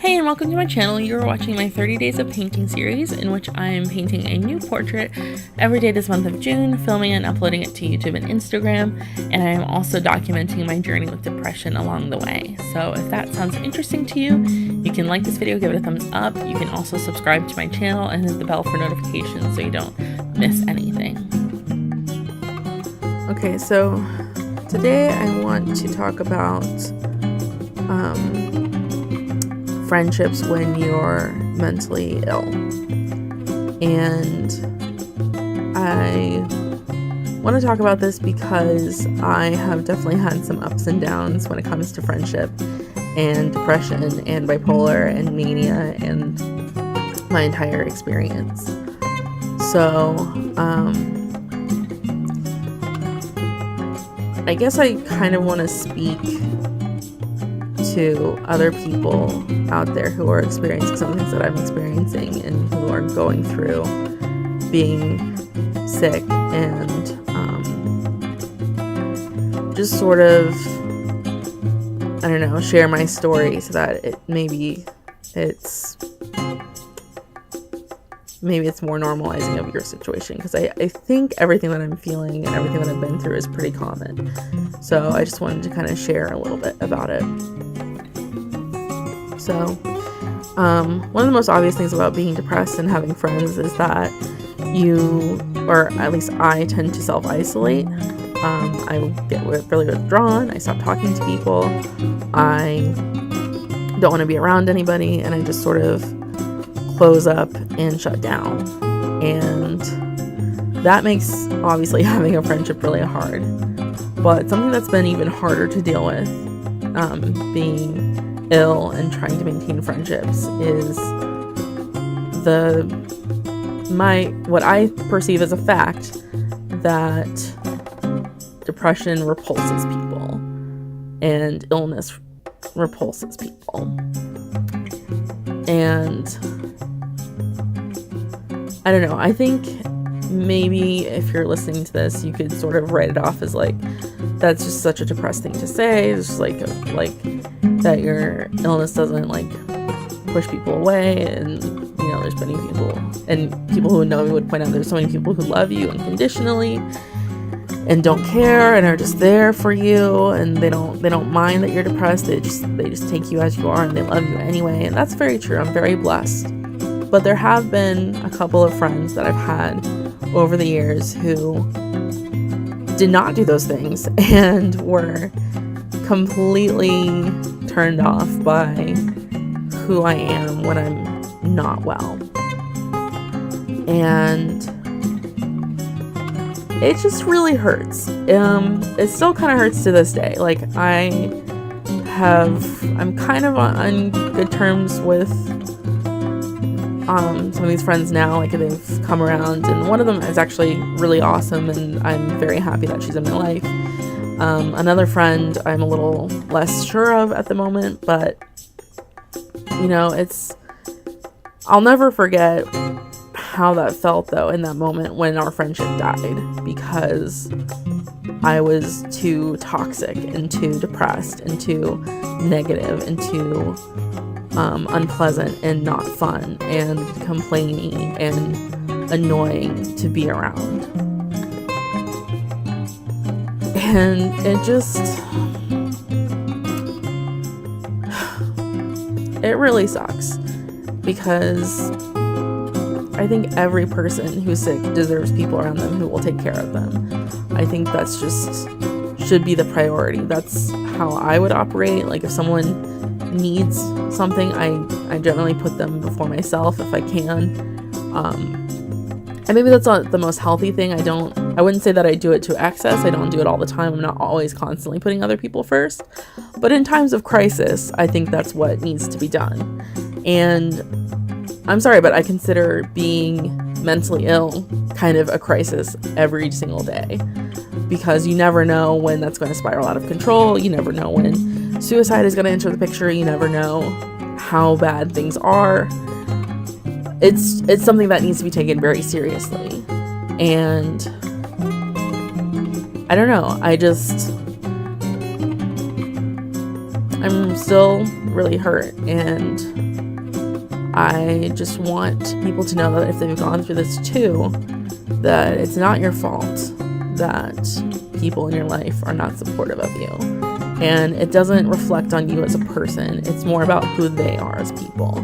Hey, and welcome to my channel. You're watching my 30 Days of Painting series, in which I am painting a new portrait every day this month of June, filming and uploading it to YouTube and Instagram, and I am also documenting my journey with depression along the way. So if that sounds interesting to you, you can like this video, give it a thumbs up. You can also subscribe to my channel and hit the bell for notifications so you don't miss anything. Okay, so today I want to talk about friendships when you're mentally ill. And I want to talk about this because I have definitely had some ups and downs when it comes to friendship and depression and bipolar and mania and my entire experience. So I guess I kind of want to speak to other people out there who are experiencing some things that I'm experiencing and who are going through being sick, and just sort of, I don't know, share my story so that it's more normalizing of your situation, because I think everything that I'm feeling and everything that I've been through is pretty common. So I just wanted to kind of share a little bit about it. So one of the most obvious things about being depressed and having friends is that you, or at least I, tend to self-isolate. I get really withdrawn. I stop talking to people. I don't want to be around anybody, and I just sort of close up and shut down. And that makes, obviously, having a friendship really hard. But something that's been even harder to deal with, being ill and trying to maintain friendships, is what I perceive as a fact that depression repulses people and illness repulses people. And I don't know, I think maybe if you're listening to this, you could sort of write it off as like, that's just such a depressed thing to say. It's just like that your illness doesn't like push people away. And you know, there's many people, and people who know me would point out there's so many people who love you unconditionally and don't care and are just there for you, and they don't mind that you're depressed. They just take you as you are, and they love you anyway. And that's very true. I'm very blessed. But there have been a couple of friends that I've had over the years who did not do those things and were completely turned off by who I am when I'm not well. And it just really hurts. It still kind of hurts to this day. Like, I'm kind of on good terms with some of these friends now. Like, they've come around, and one of them is actually really awesome, and I'm very happy that she's in my life. Another friend I'm a little less sure of at the moment, but you know, I'll never forget how that felt though in that moment when our friendship died, because I was too toxic and too depressed and too negative and too unpleasant and not fun and complaining and annoying to be around. And it really sucks, because I think every person who's sick deserves people around them who will take care of them. I think that's just should be the priority. That's how I would operate. Like, if someone needs something, I generally put them before myself if I can. And maybe that's not the most healthy thing. I wouldn't say that I do it to excess. I don't do it all the time. I'm not always constantly putting other people first. But in times of crisis, I think that's what needs to be done. And I'm sorry, but I consider being mentally ill kind of a crisis every single day, because you never know when that's going to spiral out of control. You never know when suicide is going to enter the picture. You never know how bad things are. It's something that needs to be taken very seriously. And I don't know, I'm still really hurt, and I just want people to know that if they've gone through this too, that it's not your fault that people in your life are not supportive of you. And it doesn't reflect on you as a person. It's more about who they are as people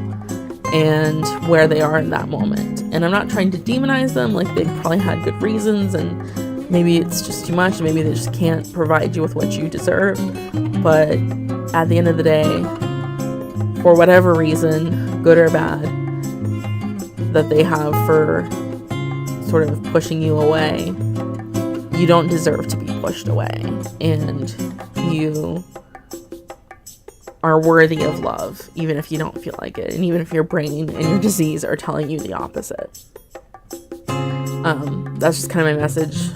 and where they are in that moment. And I'm not trying to demonize them, like they've probably had good reasons and maybe it's just too much, maybe they just can't provide you with what you deserve. But at the end of the day, for whatever reason, good or bad, that they have for sort of pushing you away, you don't deserve to be pushed away. And you are worthy of love, even if you don't feel like it, and even if your brain and your disease are telling you the opposite. That's just kind of my message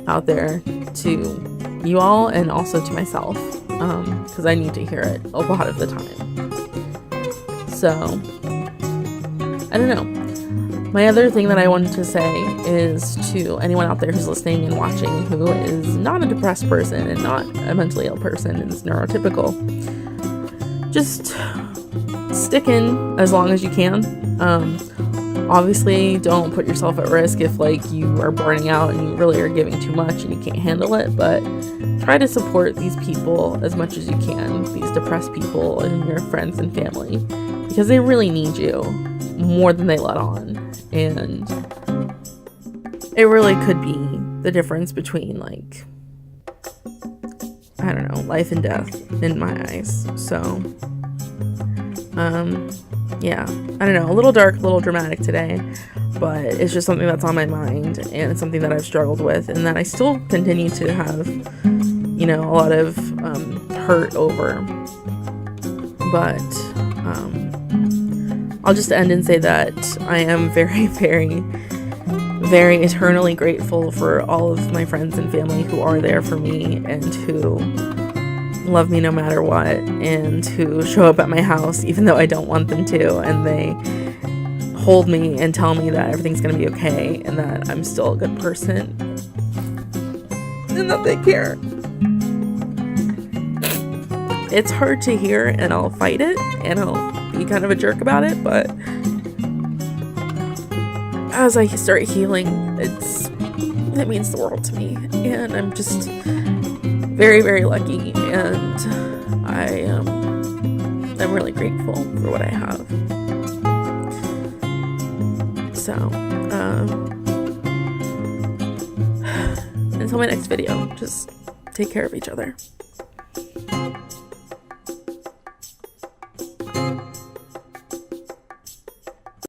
out there to you all, and also to myself, because I need to hear it a lot of the time. So, I don't know. My other thing that I wanted to say is to anyone out there who's listening and watching who is not a depressed person and not a mentally ill person and is neurotypical, just stick in as long as you can. Obviously, don't put yourself at risk if like you are burning out and you really are giving too much and you can't handle it, but try to support these people as much as you can, these depressed people and your friends and family, because they really need you more than they let on. And it really could be the difference between, like, I don't know, life and death in my eyes. So, yeah, I don't know, a little dark, a little dramatic today, but it's just something that's on my mind, and it's something that I've struggled with, and that I still continue to have, you know, a lot of hurt over. But I'll just end and say that I am very, very, very eternally grateful for all of my friends and family who are there for me and who love me no matter what, and who show up at my house even though I don't want them to, and they hold me and tell me that everything's gonna be okay and that I'm still a good person and that they care. It's hard to hear, and I'll fight it, and I'll be kind of a jerk about it, but as I start healing, it means the world to me, and I'm just very, very lucky, and I'm really grateful for what I have. So, until my next video, just take care of each other.